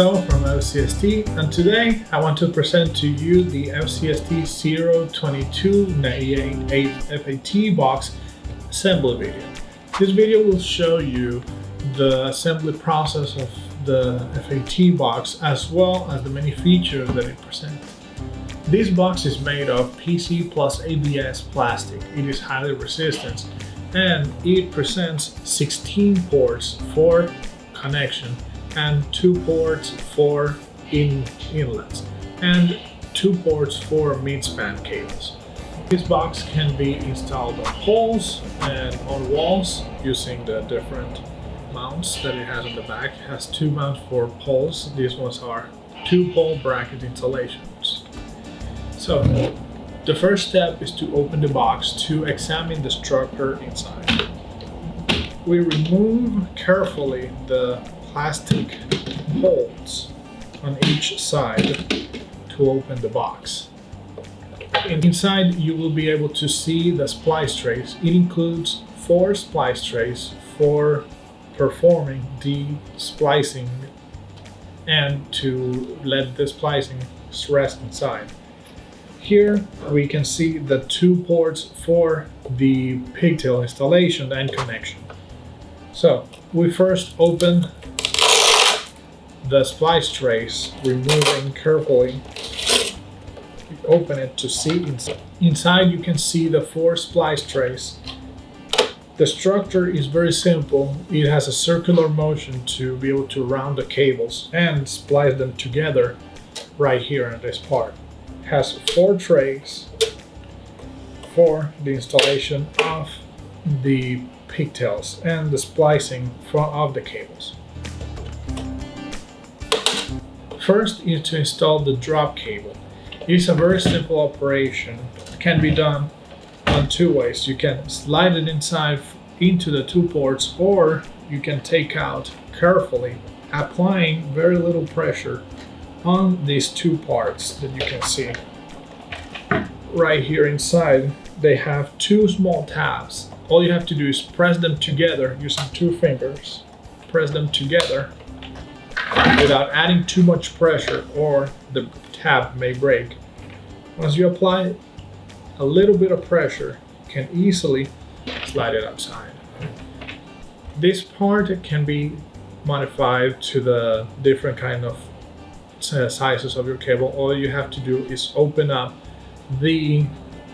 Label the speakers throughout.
Speaker 1: Pigtail from FCST, and today I want to present to you the FCST02298 FAT Box assembly video. This video will show you the assembly process of the FAT Box as well as the many features that it presents. This box is made of PC plus ABS plastic. It is highly resistant and it presents 16 ports for connection and 2 ports for inlets and 2 ports for mid-span cables. This box can be installed on poles and on walls using the different mounts that it has on the back. It has 2 mounts for poles. These ones are 2 pole bracket installations. So the first step is to open the box to examine the structure inside. We remove carefully the plastic holes on each side to open the box. Inside you will be able to see the splice trays. It includes 4 splice trays for performing the splicing and to let the splicing rest inside. Here we can see the 2 ports for the pigtail installation and connection. So we first open the splice trays, removing carefully. We open it to see inside. Inside you can see the 4 splice trays. The structure is very simple. It has a circular motion to be able to round the cables and splice them together right here in this part. It has 4 trays for the installation of the pigtails and the splicing of the cables. First is to install the drop cable. It is a very simple operation. It can be done on 2 ways. You can slide it inside into the 2 ports, or you can take out carefully, applying very little pressure on these 2 parts that you can see. Right here inside, they have 2 small tabs. All you have to do is press them together using 2 fingers. Press them together without adding too much pressure, or the tab may break. Once you apply a little bit of pressure, you can easily slide it outside. This part can be modified to the different kind of sizes of your cable. All you have to do is open up the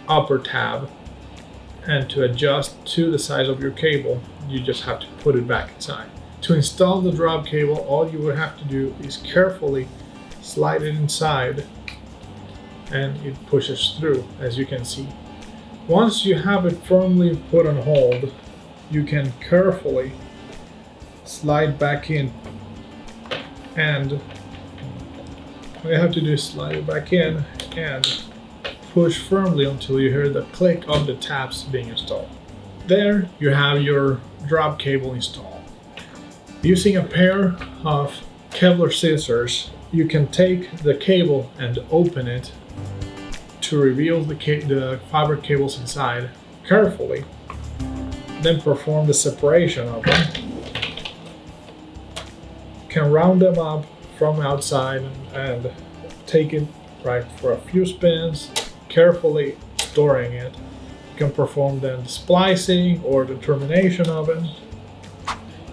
Speaker 1: upper tab, and to adjust to the size of your cable, you just have to put it back inside. To install the drop cable, all you would have to do is carefully slide it inside and it pushes through, as you can see. Once you have it firmly put on hold, you can carefully slide back in, and all you have to do is slide it back in and push firmly until you hear the click of the tabs being installed. There you have your drop cable installed. Using a pair of Kevlar scissors, you can take the cable and open it to reveal the fiber cables inside carefully. Then perform the separation of them. You can round them up from outside and take it right for a few spins, carefully storing it. You can perform then the splicing or the termination of it.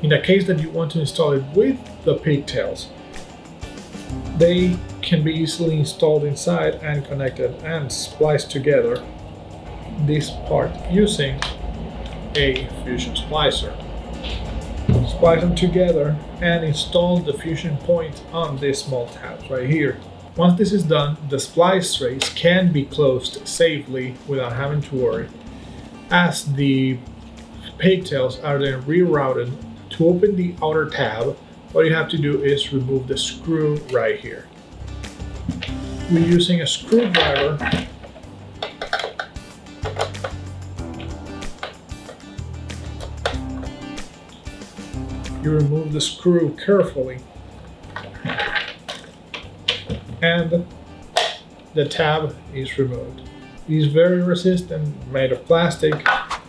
Speaker 1: In the case that you want to install it with the pigtails, they can be easily installed inside and connected and spliced together this part using a fusion splicer. Splice them together and install the fusion point on these small tabs right here. Once this is done, the splice trays can be closed safely without having to worry, as the pigtails are then rerouted. To open the outer tab, all you have to do is remove the screw right here. We're using a screwdriver you remove the screw carefully, and the tab is removed. It is very resistant, made of plastic.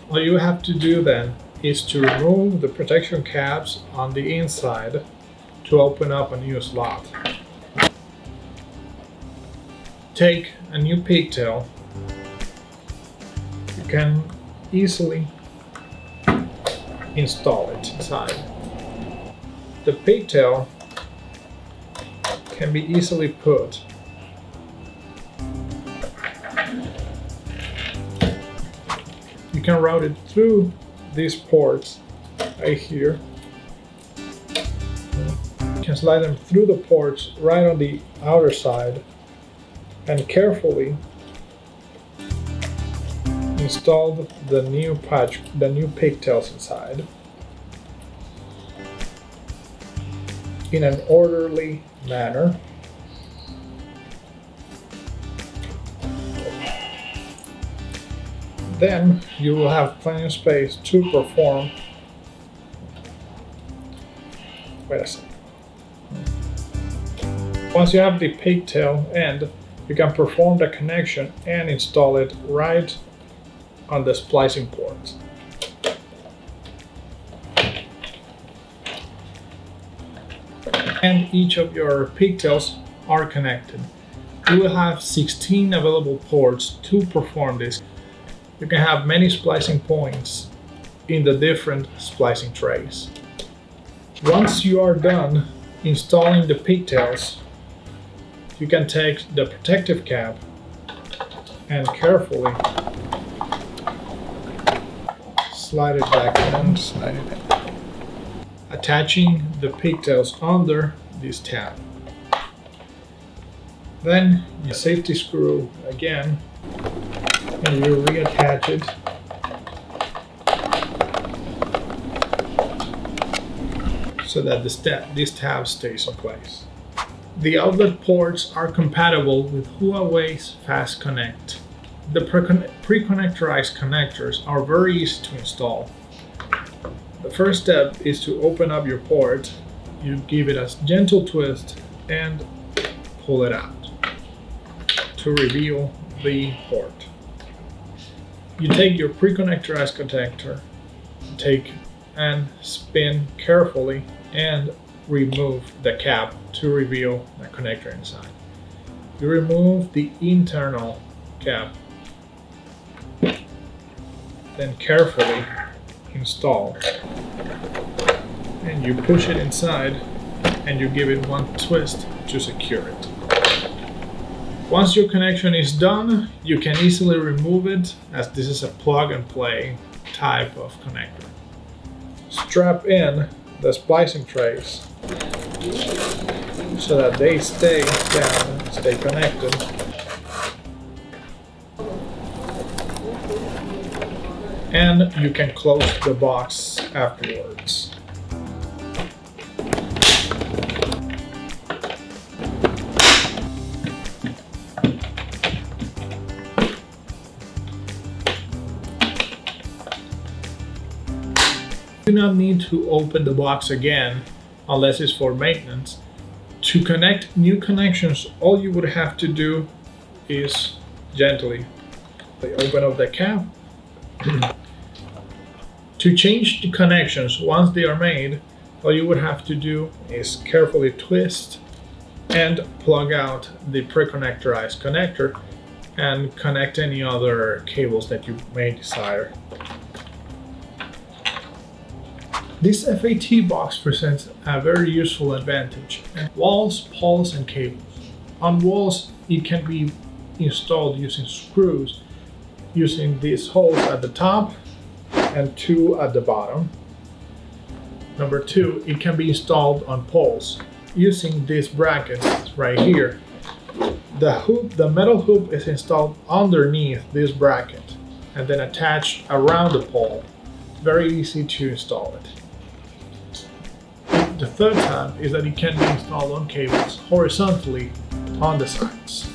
Speaker 1: All you have to do then is to remove the protection caps on the inside to open up a new slot. Take a new pigtail. You can easily install it inside. The pigtail can be easily put you can route it through these ports right here. You can slide them through the ports right on the outer side and carefully install the new pigtails inside in an orderly manner. Then you will have plenty of space to perform. Wait a second. Once you have the pigtail end, you can perform the connection and install it right on the splicing ports. And each of your pigtails are connected. You will have 16 available ports to perform this. You can have many splicing points in the different splicing trays. Once you are done installing the pigtails, you can take the protective cap and carefully slide it back in, slide it in, attaching the pigtails under this tab. Then you safety screw again and you reattach it so that this tab stays in place. The outlet ports are compatible with Huawei's FastConnect. The pre-connectorized connectors are very easy to install. The first step is to open up your port. You give it a gentle twist and pull it out to reveal the port. You take your pre-connectorized connector, take and spin carefully and remove the cap to reveal the connector inside. You remove the internal cap, then carefully install, and you push it inside and you give it one twist to secure it. Once your connection is done, you can easily remove it, as this is a plug and play type of connector. Strap in the splicing trays so that they stay down, stay connected. And you can close the box afterwards. You do not need to open the box again unless it's for maintenance. To connect new connections, all you would have to do is gently open up the cap. To change the connections once they are made, all you would have to do is carefully twist and plug out the pre-connectorized connector and connect any other cables that you may desire. This FAT box presents a very useful advantage: walls, poles, and cables. On walls, it can be installed using screws, using these holes at the top and 2 at the bottom. Number 2, it can be installed on poles using these brackets right here. The metal hoop is installed underneath this bracket and then attached around the pole. Very easy to install it. The third tab is that it can be installed on cables horizontally on the sides.